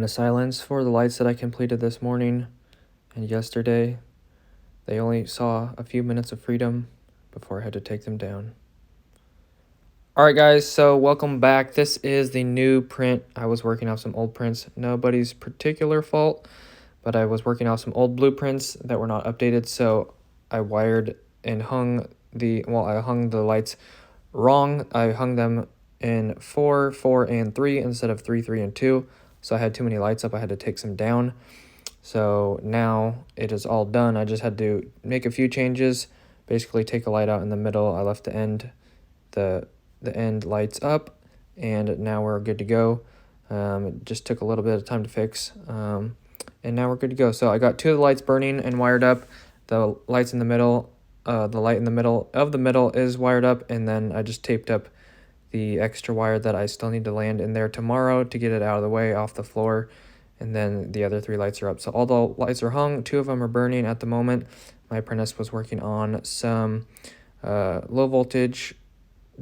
moment of silence for the lights that I completed this morning and yesterday. They only saw a few minutes of freedom before I had to take them down. Alright guys, so welcome back. This is the new print. I was working off some old prints. Nobody's particular fault, but I was working off some old blueprints that were not updated, so I wired and hung I hung the lights wrong. I hung them in 4, 4, and 3 instead of 3, 3, and 2. So I had too many lights up. I had to take some down. So now it is all done. I just had to make a few changes. Basically take a light out in the middle. I left the end lights up, and now we're good to go. It just took a little bit of time to fix. And now we're good to go. So I got 2 of the lights burning and wired up. The lights in the middle, the light in the middle of the middle is wired up, and then I just taped up the extra wire that I still need to land in there tomorrow to get it out of the way off the floor. And then the other 3 lights are up. So all the lights are hung. 2 of them are burning at the moment. My apprentice was working on some low voltage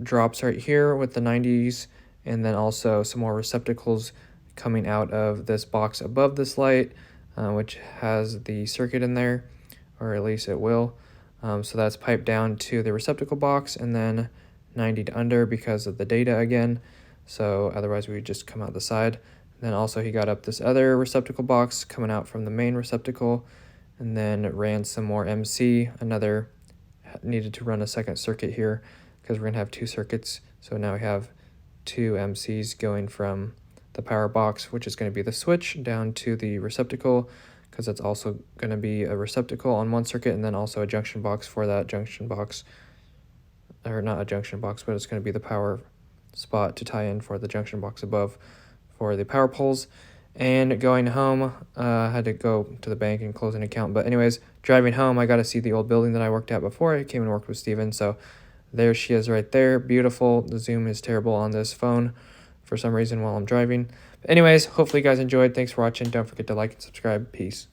drops right here with the 90s, and then also some more receptacles coming out of this box above this light, which has the circuit in there, or at least it will. So that's piped down to the receptacle box, and then 90 to under because of the data again. So otherwise we would just come out the side. And then also he got up this other receptacle box coming out from the main receptacle, and then ran some more MC. Needed to run a second circuit here because we're gonna have 2 circuits. So now we have 2 MCs going from the power box, which is going to be the switch, down to the receptacle, because that's also going to be a receptacle on one circuit, and then also a junction box for that junction box, or not a junction box, but it's going to be the power spot to tie in for the junction box above for the power poles. And going home, I had to go to the bank and close an account. But anyways, driving home, I got to see the old building that I worked at before I came and worked with Steven. So there she is right there. Beautiful. The zoom is terrible on this phone for some reason while I'm driving. But anyways, hopefully you guys enjoyed. Thanks for watching. Don't forget to like and subscribe. Peace.